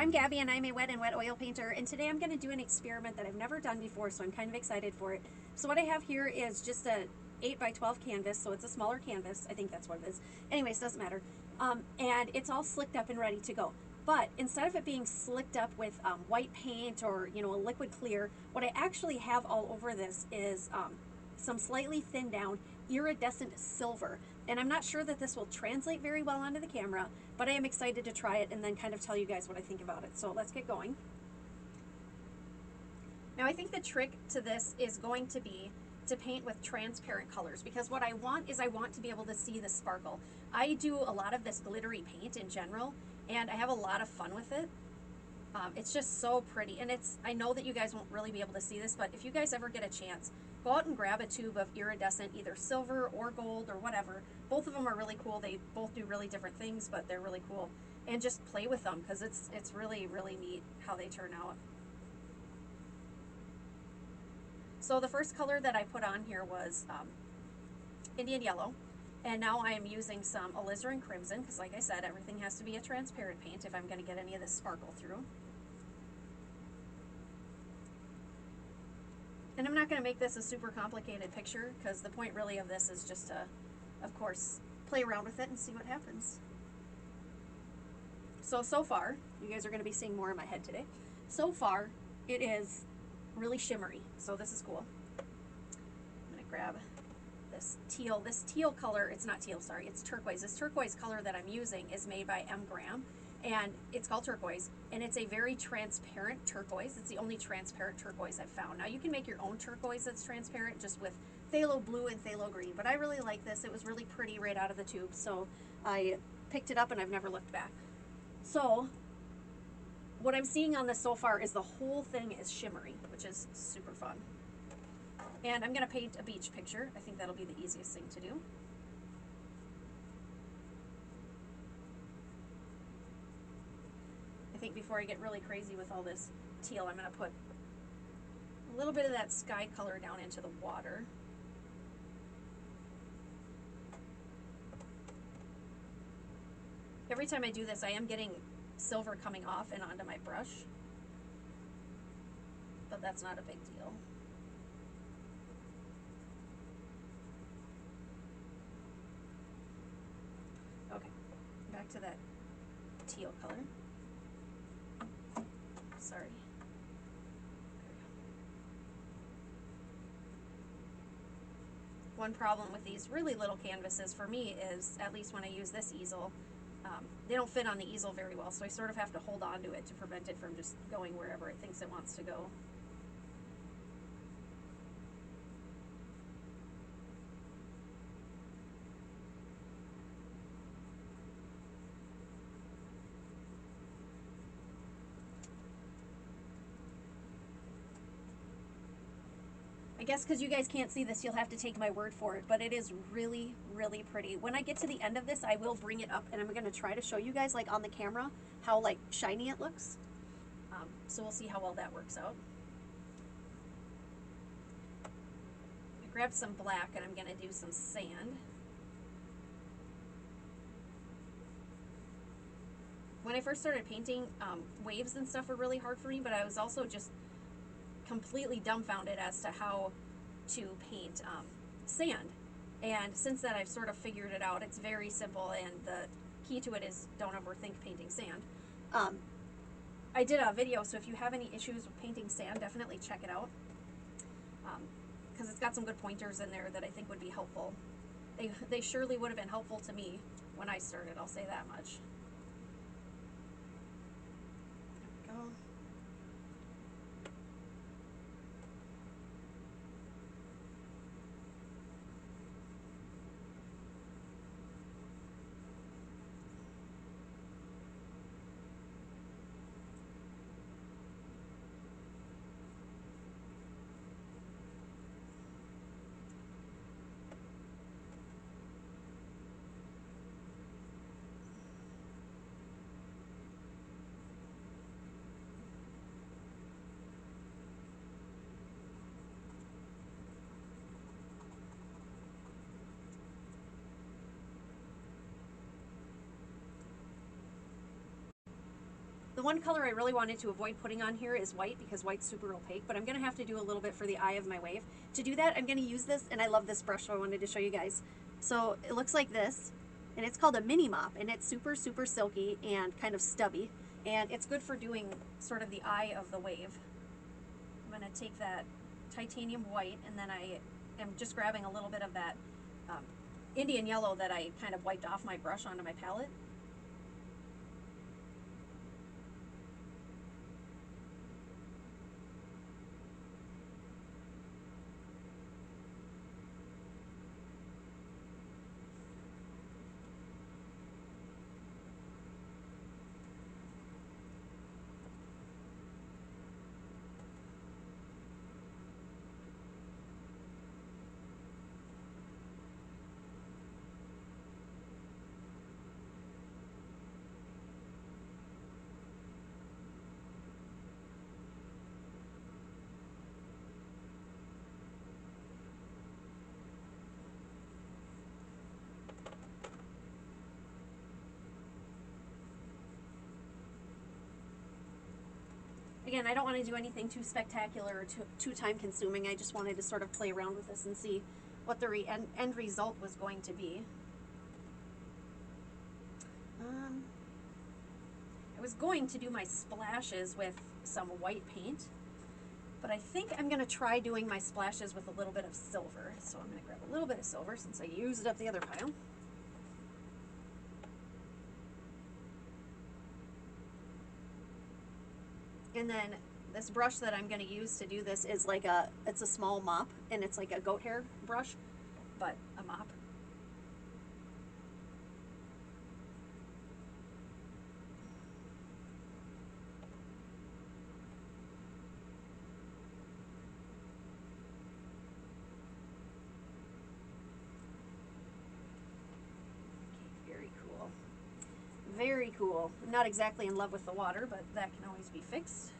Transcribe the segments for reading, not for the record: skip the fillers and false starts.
I'm Gabby and I'm a wet and wet oil painter, and today I'm going to do an experiment that I've never done before, so I'm kind of excited for it. So what I have here is just a 8 by 12 canvas, so it's a smaller canvas. I think that's what it is. Anyways, doesn't matter. And it's all slicked up and ready to go. But instead of it being slicked up with white paint or a liquid clear, what I actually have all over this is some slightly thinned down iridescent silver. And I'm not sure that this will translate very well onto the camera, but I am excited to try it and then kind of tell you guys what I think about it. So let's get going. Now I think the trick to this is going to be to paint with transparent colors, because what I want is I want to be able to see the sparkle. I do a lot of this glittery paint in general, and I have a lot of fun with it. It's just so pretty, and I know that you guys won't really be able to see this, but if you guys ever get a chance, go out and grab a tube of iridescent, either silver or gold or whatever. Both of them are really cool. They both do really different things, but they're really cool. And just play with them, because it's really, really neat how they turn out. So the first color that I put on here was Indian Yellow. And now I am using some alizarin crimson, because like I said, everything has to be a transparent paint if I'm going to get any of this sparkle through. And I'm not going to make this a super complicated picture, because the point really of this is just to, of course, play around with it and see what happens. So far, you guys are going to be seeing more in my head today. So far, it is really shimmery, so this is cool. I'm going to grab this teal color. It's not teal, sorry, it's turquoise. This turquoise color that I'm using is made by M. Graham, and it's called turquoise, and it's a very transparent turquoise. It's the only transparent turquoise I've found. Now you can make your own turquoise that's transparent just with phthalo blue and phthalo green, but I really like this. It was really pretty right out of the tube, so I picked it up and I've never looked back. So what I'm seeing on this so far is the whole thing is shimmery, which is super fun. And I'm going to paint a beach picture. I think that'll be the easiest thing to do. I think before I get really crazy with all this teal, I'm going to put a little bit of that sky color down into the water. Every time I do this, I am getting silver coming off and onto my brush, but that's not a big deal. Okay, back to that teal color. Sorry. One problem with these really little canvases for me is, at least when I use this easel, they don't fit on the easel very well, so I sort of have to hold on to it to prevent it from just going wherever it thinks it wants to go. I guess because you guys can't see this, you'll have to take my word for it, but it is really, really pretty. When I get to the end of this, I will bring it up and I'm going to try to show you guys, like on the camera, how like shiny it looks. So we'll see how well that works out. I grabbed some black and I'm going to do some sand. When I first started painting, waves and stuff were really hard for me, but I was also just completely dumbfounded as to how to paint sand. And since then, I've sort of figured it out. It's very simple, and the key to it is don't overthink painting sand. I did a video, so if you have any issues with painting sand, definitely check it out, because it's got some good pointers in there that I think would be helpful. They surely would have been helpful to me when I started, I'll say that much. There we go. one color I really wanted to avoid putting on here is white because white's super opaque, but I'm going to have to do a little bit for the eye of my wave. To do that, I'm going to use this, and I love this brush, so I wanted to show you guys. So it looks like this, and it's called a mini mop, and it's super, super silky and kind of stubby, and it's good for doing sort of the eye of the wave. I'm going to take that titanium white, and then I am just grabbing a little bit of that Indian yellow that I kind of wiped off my brush onto my palette. Again, I don't want to do anything too spectacular or too time consuming. I just wanted to sort of play around with this and see what the end result was going to be. I was going to do my splashes with some white paint, but I think I'm going to try doing my splashes with a little bit of silver. So I'm going to grab a little bit of silver since I used up the other pile. And then this brush that I'm going to use to do this is like it's a small mop, and it's like a goat hair brush, but a mop. Okay, very cool. Very cool. I'm not exactly in love with the water, but that can always be fixed.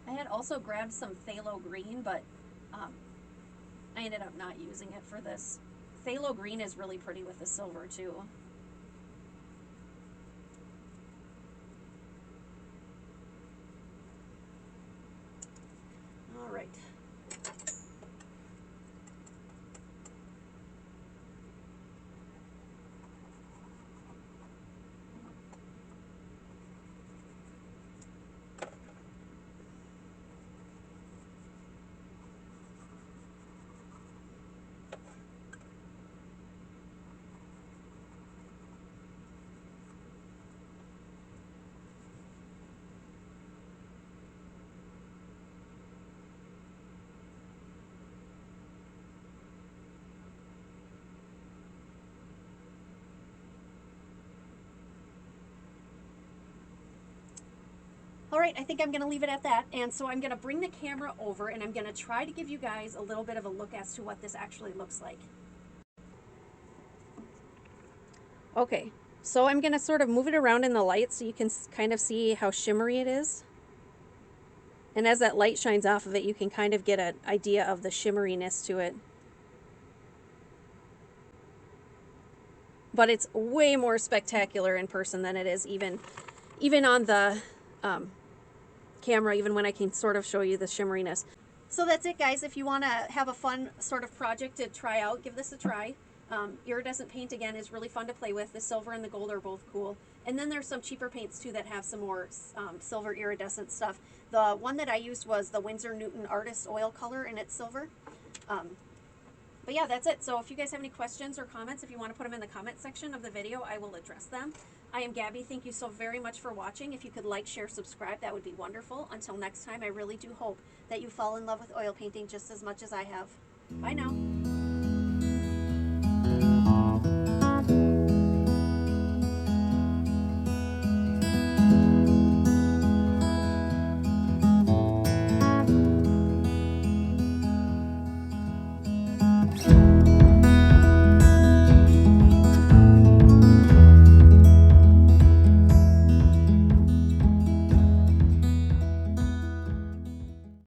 I had also grabbed some phthalo green, but I ended up not using it for this. Phthalo green is really pretty with the silver too. All right. All right, I think I'm going to leave it at that. And so I'm going to bring the camera over, and I'm going to try to give you guys a little bit of a look as to what this actually looks like. Okay, so I'm going to sort of move it around in the light so you can kind of see how shimmery it is. And as that light shines off of it, you can kind of get an idea of the shimmeriness to it. But it's way more spectacular in person than it is even on the camera, even when I can sort of show you the shimmeriness. So that's it, guys. If you want to have a fun sort of project to try out, give this a try. Iridescent paint, again, is really fun to play with. The silver and the gold are both cool. And then there's some cheaper paints, too, that have some more silver iridescent stuff. The one that I used was the Winsor Newton Artist Oil Color, and it's silver. But yeah, that's it. So if you guys have any questions or comments, if you want to put them in the comment section of the video, I will address them. I am Gabby. Thank you so very much for watching. If you could like, share, subscribe, that would be wonderful. Until next time, I really do hope that you fall in love with oil painting just as much as I have. Bye now.